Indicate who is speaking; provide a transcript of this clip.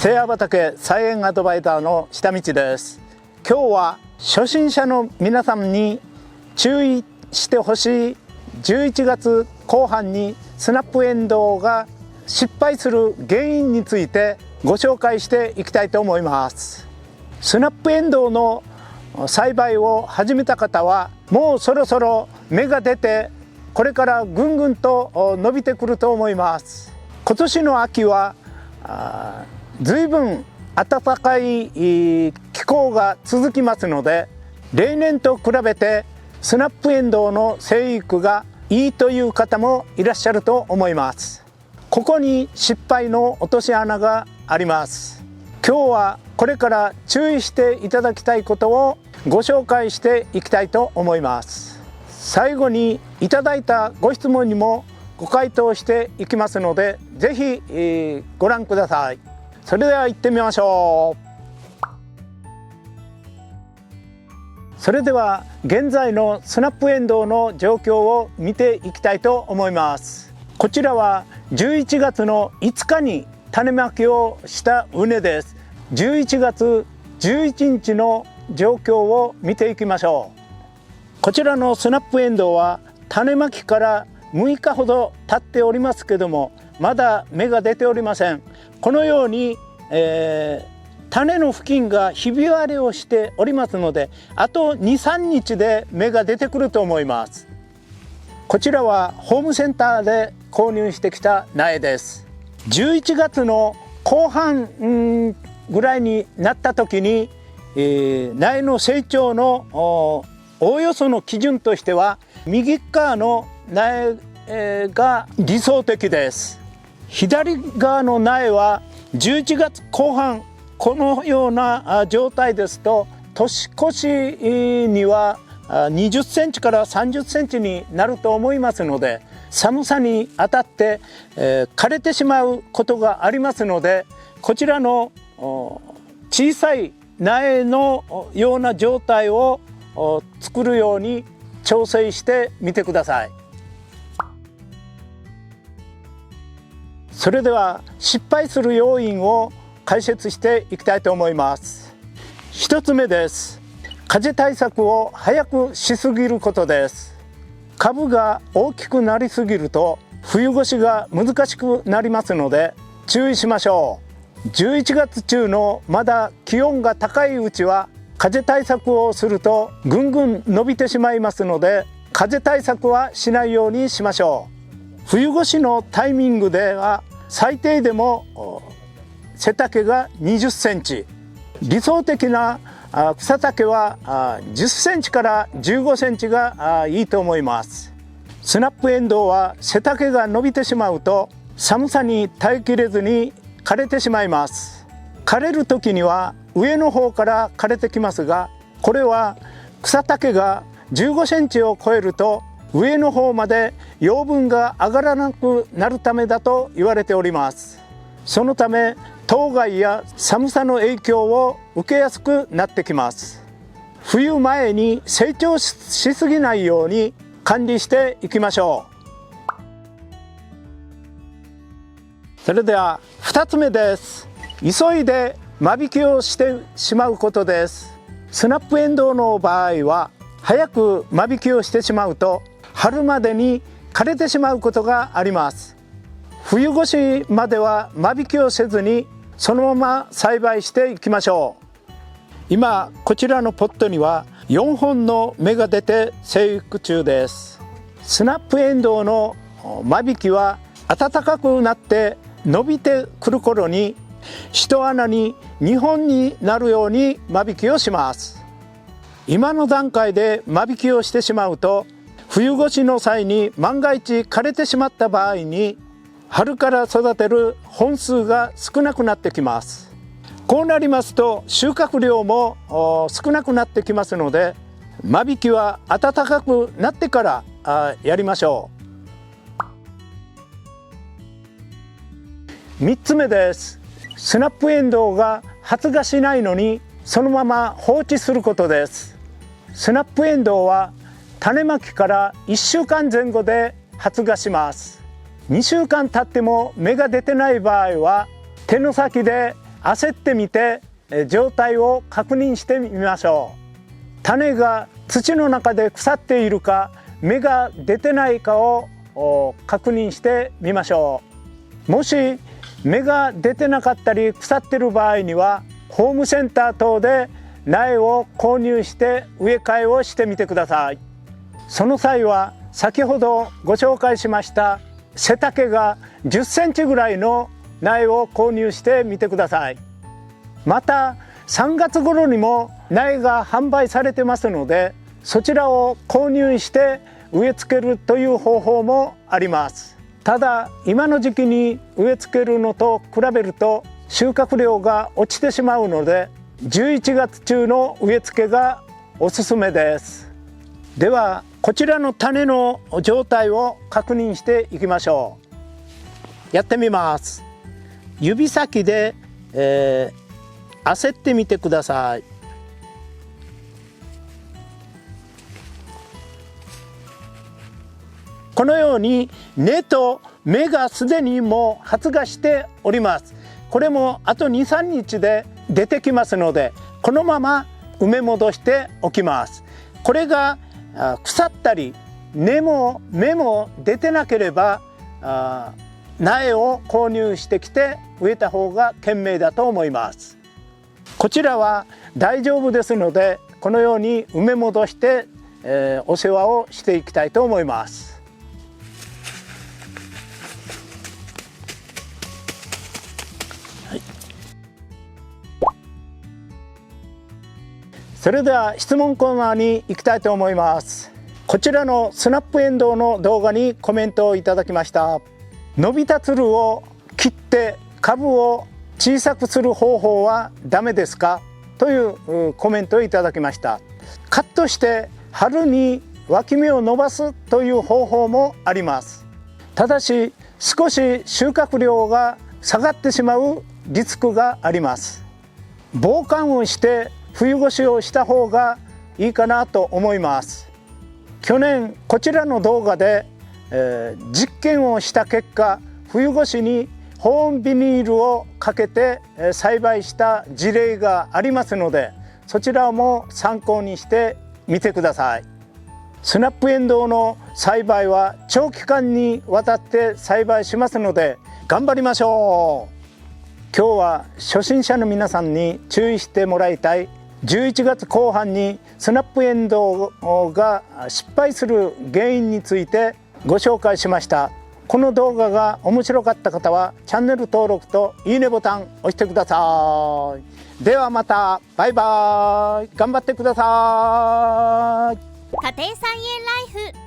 Speaker 1: セイヤ畑菜園アドバイザーの下道です。今日は初心者の皆さんに注意してほしい11月後半にスナップエンドウが失敗する原因についてご紹介していきたいと思います。スナップエンドウの栽培を始めた方はもうそろそろ芽が出て、これからぐんぐんと伸びてくると思います。今年の秋は随分暖かい気候が続きますので、例年と比べてスナップエンドウの生育がいいという方もいらっしゃると思います。ここに失敗の落とし穴があります。今日はこれから注意していただきたいことをご紹介していきたいと思います。最後にいただいたご質問にもご回答していきますので、ぜひ、ご覧ください。それでは行ってみましょう。それでは現在のスナップエンドウの状況を見ていきたいと思います。こちらは11月の5日に種まきをした畝です。11月11日の状況を見ていきましょう。こちらのスナップエンドウは種まきから6日ほど経っておりますけども、まだ芽が出ておりません。このように、種の付近がひび割れをしておりますので、あと 2,3 日で芽が出てくると思います。こちらはホームセンターで購入してきた苗です。11月の後半ぐらいになった時に、苗の成長のおおよその基準としては右側の苗が理想的です。左側の苗は11月後半、このような状態ですと年越しには20センチから30センチになると思いますので、寒さに当たって、枯れてしまうことがありますので、こちらの小さい苗のような状態を作るように調整してみてください。それでは失敗する要因を解説していきたいと思います。1つ目です。風対策を早くしすぎることです。株が大きくなりすぎると冬越しが難しくなりますので注意しましょう。11月中のまだ気温が高いうちは風対策をするとぐんぐん伸びてしまいますので、風対策はしないようにしましょう。冬越しのタイミングでは最低でも背丈が20センチ、理想的な草丈は10センチから15センチがいいと思います。スナップエンドウは背丈が伸びてしまうと寒さに耐えきれずに枯れてしまいます。枯れる時には上の方から枯れてきますが、これは草丈が15センチを超えると上の方まで養分が上がらなくなるためだと言われております。そのため当該や寒さの影響を受けやすくなってきます。冬前に成長しすぎないように管理していきましょう。それでは2つ目です。急いで間引きをしてしまうことです。スナップエンドウの場合は早く間引きをしてしまうと春までに枯れてしまうことがあります。冬越しまでは間引きをせずにそのまま栽培していきましょう。今こちらのポットには4本の芽が出て生育中です。スナップエンドウの間引きは暖かくなって伸びてくる頃に一穴に2本になるように間引きをします。今の段階で間引きをしてしまうと冬越しの際に万が一枯れてしまった場合に春から育てる本数が少なくなってきます。こうなりますと収穫量も少なくなってきますので、間引きは暖かくなってからやりましょう。3つ目です。スナップエンドウが発芽しないのにそのまま放置することです。スナップエンドウは種まきから1週間前後で発芽します。2週間経っても芽が出てない場合は手の先で焦ってみて状態を確認してみましょう。種が土の中で腐っているか芽が出てないかを確認してみましょう。もし芽が出てなかったり腐っている場合にはホームセンター等で苗を購入して植え替えをしてみてください。その際は先ほどご紹介しました背丈が10センチぐらいの苗を購入してみてください。また3月頃にも苗が販売されてますので、そちらを購入して植え付けるという方法もあります。ただ今の時期に植え付けるのと比べると収穫量が落ちてしまうので、11月中の植え付けがおすすめです。ではこちらの種の状態を確認していきましょう。やってみます。指先で、焦ってみてください。このように根と芽がすでにもう発芽しております。これもあと 2,3 日で出てきますので、このまま埋め戻しておきます。これが腐ったり根も芽も出てなければ苗を購入してきて植えた方が賢明だと思います。こちらは大丈夫ですので、このように埋め戻して、お世話をしていきたいと思います。はい、それでは質問コーナーに行きたいと思います。こちらのスナップエンドウの動画にコメントをいただきました。伸びたつるを切って株を小さくする方法はダメですかというコメントをいただきました。カットして春に脇芽を伸ばすという方法もあります。ただし少し収穫量が下がってしまうリスクがあります。防寒をして冬越しをした方がいいかなと思います。去年こちらの動画で、実験をした結果、冬越しに保温ビニールをかけて栽培した事例がありますので、そちらも参考にしてみてください。スナップエンドウの栽培は長期間にわたって栽培しますので頑張りましょう。今日は初心者の皆さんに注意してもらいたい11月後半にスナップエンドウが失敗する原因についてご紹介しました。この動画が面白かった方はチャンネル登録といいねボタン押してください。ではまた、バイバイ。頑張ってください。
Speaker 2: 家庭菜園ライフ